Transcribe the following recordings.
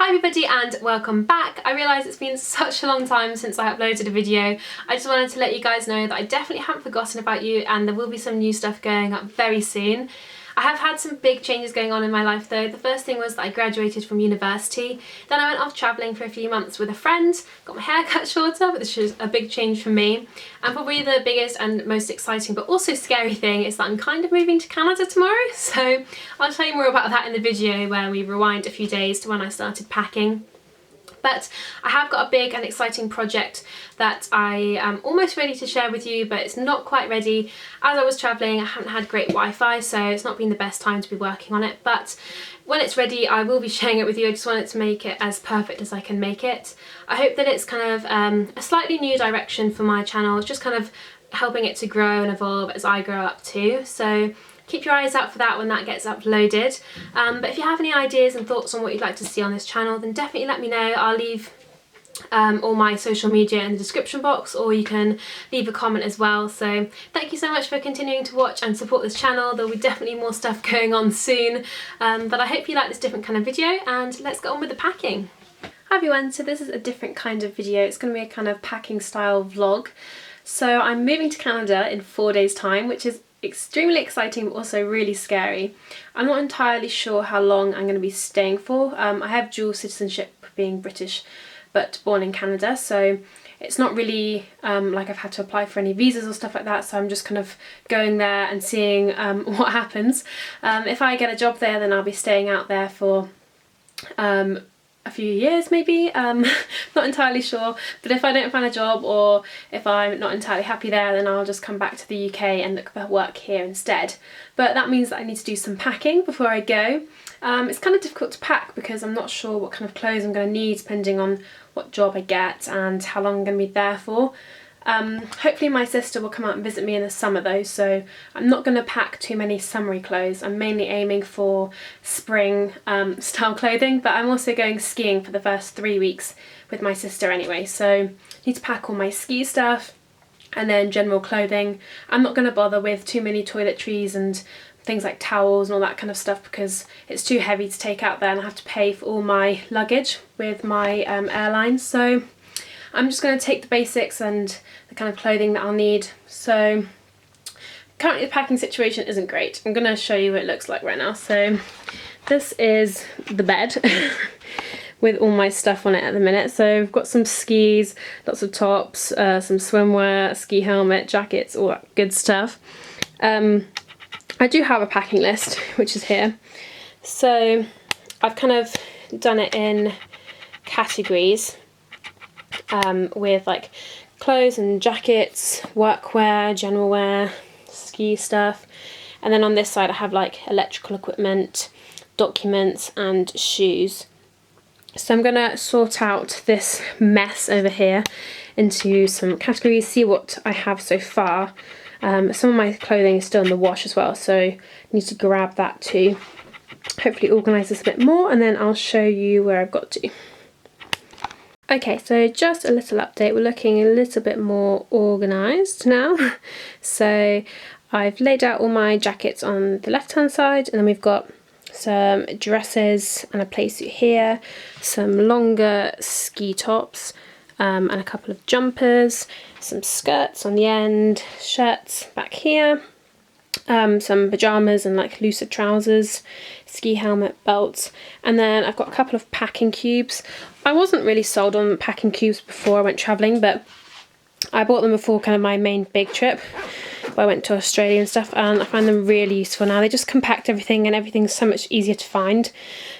Hi everybody and welcome back. I realise it's been such a long time since I uploaded a video. I just wanted to let you guys know that I definitely haven't forgotten about you and there will be some new stuff going up very soon. I have had some big changes going on in my life though. The first thing was that I graduated from university, then I went off travelling for a few months with a friend, got my hair cut shorter, which is a big change for me. And probably the biggest and most exciting but also scary thing is that I'm kind of moving to Canada tomorrow, so I'll tell you more about that in the video where we rewind a few days to when I started packing. But I have got a big and exciting project that I am almost ready to share with you, but it's not quite ready. As I was travelling, I haven't had great Wi-Fi, so it's not been the best time to be working on it. But when it's ready, I will be sharing it with you. I just wanted to make it as perfect as I can make it. I hope that it's kind of a slightly new direction for my channel. It's just kind of helping it to grow and evolve as I grow up too. So keep your eyes out for that when that gets uploaded. But if you have any ideas and thoughts on what you'd like to see on this channel, then definitely let me know. I'll leave all my social media in the description box, or you can leave a comment as well. So thank you so much for continuing to watch and support this channel. There'll be definitely more stuff going on soon, but I hope you like this different kind of video, and let's get on with the packing. Hi everyone, so this is a different kind of video. It's going to be a kind of packing style vlog. So I'm moving to Canada in 4 days time, which is extremely exciting but also really scary. I'm not entirely sure how long I'm going to be staying for. I have dual citizenship being British but born in Canada, so it's not really like I've had to apply for any visas or stuff like that, so I'm just kind of going there and seeing what happens. If I get a job there, then I'll be staying out there for a few years maybe, not entirely sure, but if I don't find a job or if I'm not entirely happy there, then I'll just come back to the UK and look for work here instead. But that means that I need to do some packing before I go. It's kind of difficult to pack because I'm not sure what kind of clothes I'm going to need depending on what job I get and how long I'm going to be there for. Hopefully my sister will come out and visit me in the summer though, so I'm not going to pack too many summery clothes. I'm mainly aiming for spring style clothing, but I'm also going skiing for the first 3 weeks with my sister anyway, so I need to pack all my ski stuff and then general clothing. I'm not going to bother with too many toiletries and things like towels and all that kind of stuff because it's too heavy to take out there and I have to pay for all my luggage with my airlines. So I'm just going to take the basics and the kind of clothing that I'll need. So currently the packing situation isn't great. I'm going to show you what it looks like right now. So this is the bed with all my stuff on it at the minute. So I've got some skis, lots of tops, some swimwear, a ski helmet, jackets, all that good stuff. I do have a packing list, which is here. So I've kind of done it in categories. With like clothes and jackets, workwear, general wear, ski stuff, and then on this side I have like electrical equipment, documents and shoes. So I'm gonna sort out this mess over here into some categories, see what I have so far. Some of my clothing is still in the wash as well, so I need to grab that too. Hopefully organise this a bit more and then I'll show you where I've got to. Okay, so just a little update. We're looking a little bit more organised now. So I've laid out all my jackets on the left hand side, and then we've got some dresses and a playsuit here, some longer ski tops, and a couple of jumpers, some skirts on the end, shirts back here, some pyjamas and like looser trousers, ski helmet, belts, and then I've got a couple of packing cubes. I wasn't really sold on packing cubes before I went travelling, but I bought them before kind of my main big trip where I went to Australia and stuff, and I find them really useful now. They just compact everything and everything's so much easier to find.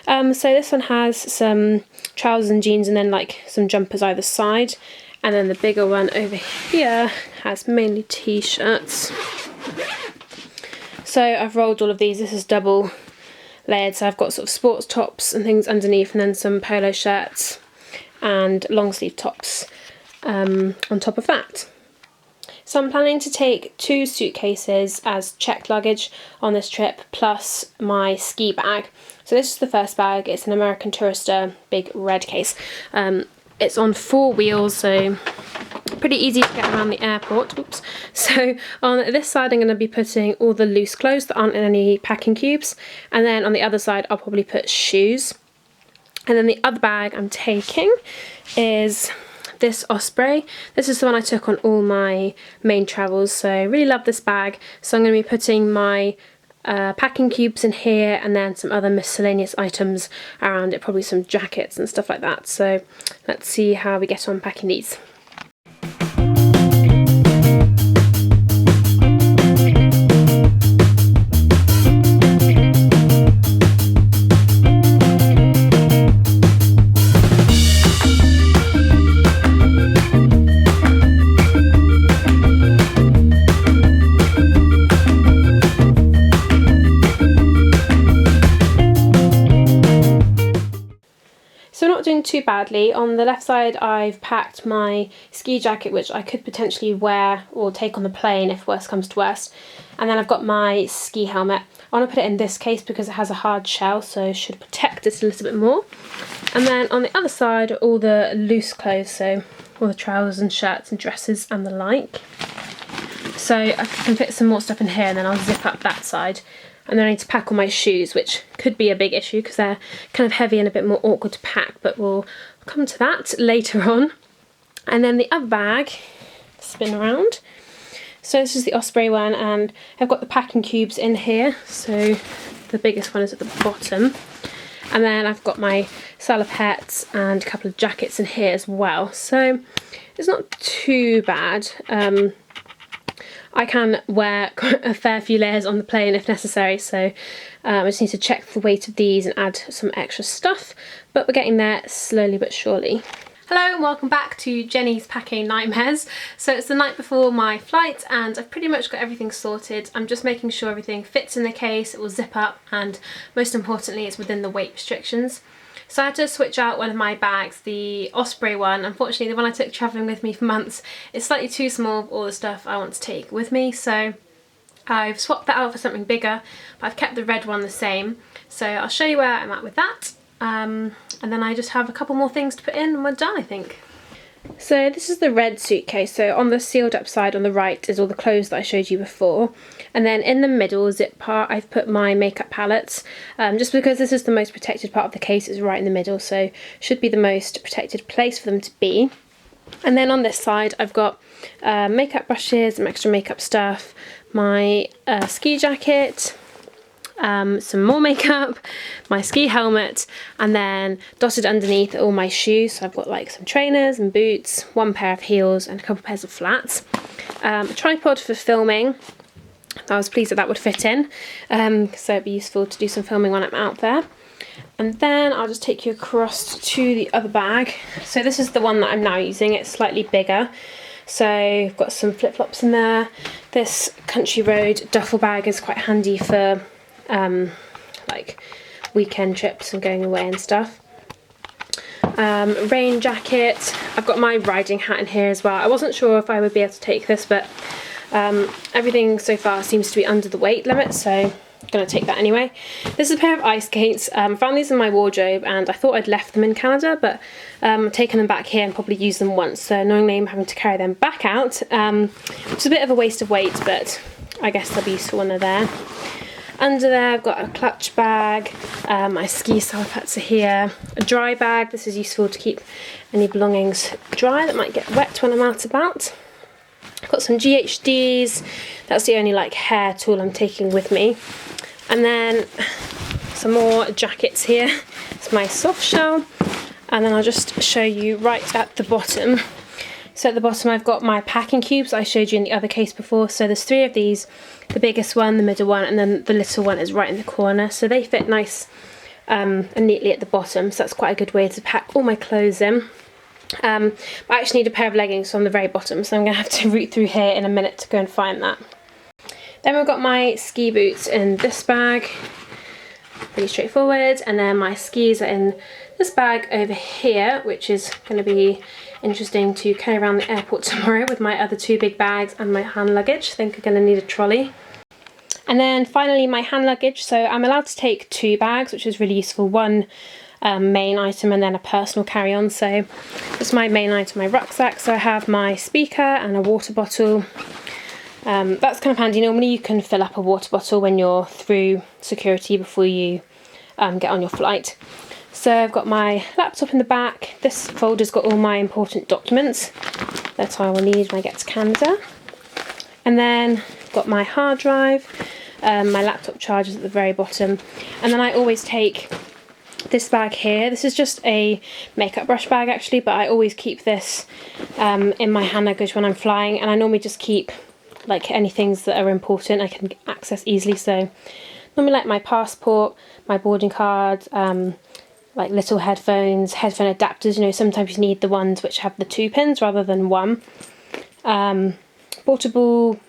So this one has some trousers and jeans and then like some jumpers either side, and then the bigger one over here has mainly t-shirts. So I've rolled all of these. This is double layered, so I've got sort of sports tops and things underneath, and then some polo shirts and long sleeve tops on top of that. So I'm planning to take 2 suitcases as checked luggage on this trip, plus my ski bag. So this is the first bag. It's an American Tourister big red case. It's on 4 wheels, so pretty easy to get around the airport. Oops. So on this side I'm going to be putting all the loose clothes that aren't in any packing cubes, and then on the other side I'll probably put shoes. And then the other bag I'm taking is this Osprey. This is the one I took on all my main travels, so I really love this bag. So I'm going to be putting my packing cubes in here, and then some other miscellaneous items around it, probably some jackets and stuff like that. So let's see how we get on packing these. So we're not doing too badly. On the left side I've packed my ski jacket, which I could potentially wear or take on the plane if worst comes to worst. And then I've got my ski helmet. I want to put it in this case because it has a hard shell, so it should protect it a little bit more. And then on the other side are all the loose clothes, so all the trousers and shirts and dresses and the like. So I can fit some more stuff in here, and then I'll zip up that side. And then I need to pack all my shoes, which could be a big issue because they're kind of heavy and a bit more awkward to pack, but we'll come to that later on. And then the other bag, spin around. So this is the Osprey one, and I've got the packing cubes in here. So the biggest one is at the bottom. And then I've got my salopettes and a couple of jackets in here as well. So it's not too bad. I can wear a fair few layers on the plane if necessary, so I just need to check the weight of these and add some extra stuff, but we're getting there slowly but surely. Hello and welcome back to Jenny's Packing Nightmares. So it's the night before my flight and I've pretty much got everything sorted. I'm just making sure everything fits in the case, it will zip up, and most importantly it's within the weight restrictions. So I had to switch out one of my bags, the Osprey one. Unfortunately, the one I took travelling with me for months is slightly too small for all the stuff I want to take with me. So I've swapped that out for something bigger, but I've kept the red one the same. So I'll show you where I'm at with that. And then I just have a couple more things to put in and we're done, I think. So this is the red suitcase. So on the sealed up side on the right is all the clothes that I showed you before. And then in the middle zip part I've put my makeup palettes, just because this is the most protected part of the case. It's right in the middle, so should be the most protected place for them to be. And then on this side I've got makeup brushes, some extra makeup stuff, my ski jacket, some more makeup, my ski helmet, and then dotted underneath all my shoes. So I've got like some trainers and boots, one pair of heels and a couple pairs of flats. A tripod for filming. I was pleased that that would fit in, so it'd be useful to do some filming when I'm out there. And then I'll just take you across to the other bag. So this is the one that I'm now using. It's slightly bigger. So I've got some flip-flops in there. This Country Road duffel bag is quite handy for like weekend trips and going away and stuff. Rain jacket. I've got my riding hat in here as well. I wasn't sure if I would be able to take this, but everything so far seems to be under the weight limit, so I'm going to take that anyway. This is a pair of ice skates. I found these in my wardrobe and I thought I'd left them in Canada, but I've taken them back here and probably used them once, so annoyingly I'm having to carry them back out, which is a bit of a waste of weight, but I guess they'll be useful when they're there. Under there I've got a clutch bag, my ski salopettes are here, a dry bag. This is useful to keep any belongings dry that might get wet when I'm out about. I've got some GHDs, that's the only like hair tool I'm taking with me. And then some more jackets here. It's my soft shell. And then I'll just show you right at the bottom. So at the bottom I've got my packing cubes I showed you in the other case before. So there's 3 of these, the biggest one, the middle one, and then the little one is right in the corner. So they fit nice and neatly at the bottom. So that's quite a good way to pack all my clothes in. But I actually need a pair of leggings on the very bottom, so I'm going to have to root through here in a minute to go and find that. Then we've got my ski boots in this bag, pretty straightforward, and then my skis are in this bag over here, which is going to be interesting to carry around the airport tomorrow with my other 2 big bags and my hand luggage. I think I'm going to need a trolley. And then finally my hand luggage, so I'm allowed to take 2 bags, which is really useful. One main item and then a personal carry-on. So that's my main item, my rucksack. So I have my speaker and a water bottle. That's kind of handy. Normally you can fill up a water bottle when you're through security before you get on your flight. So I've got my laptop in the back. This folder's got all my important documents that I will need when I get to Canada. And then got my hard drive, my laptop charger's at the very bottom. And then I always take this bag here. This is just a makeup brush bag actually, but I always keep this in my hand luggage when I'm flying, and I normally just keep like any things that are important I can access easily. So normally like my passport, my boarding card, like little headphones, headphone adapters, you know, sometimes you need the ones which have the 2 pins rather than 1. Portable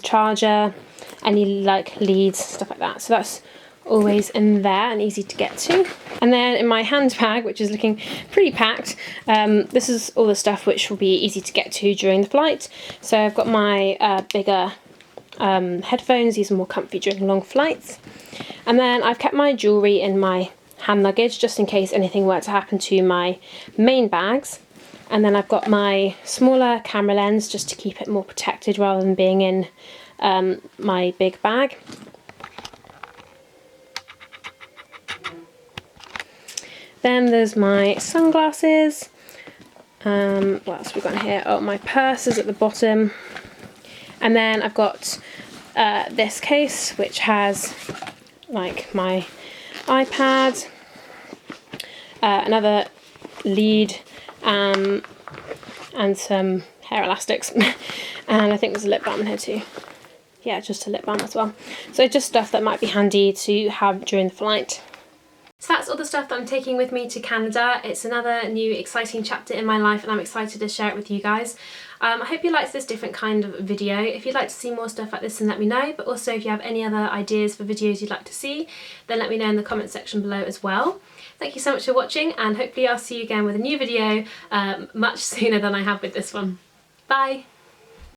charger, any like leads, stuff like that. So that's always in there and easy to get to. And then in my handbag, which is looking pretty packed, this is all the stuff which will be easy to get to during the flight. So I've got my bigger headphones. These are more comfy during long flights. And then I've kept my jewellery in my hand luggage just in case anything were to happen to my main bags. And then I've got my smaller camera lens just to keep it more protected rather than being in my big bag. Then there's my sunglasses. What else have we got in here? Oh, my purse is at the bottom. And then I've got this case which has like my iPad, another lead, and some hair elastics. And I think there's a lip balm in here too. Yeah, just a lip balm as well. So just stuff that might be handy to have during the flight. So that's all the stuff that I'm taking with me to Canada. It's another new exciting chapter in my life and I'm excited to share it with you guys. I hope you liked this different kind of video. If you'd like to see more stuff like this, then let me know. But also if you have any other ideas for videos you'd like to see, then let me know in the comment section below as well. Thank you so much for watching, and hopefully I'll see you again with a new video much sooner than I have with this one. Bye!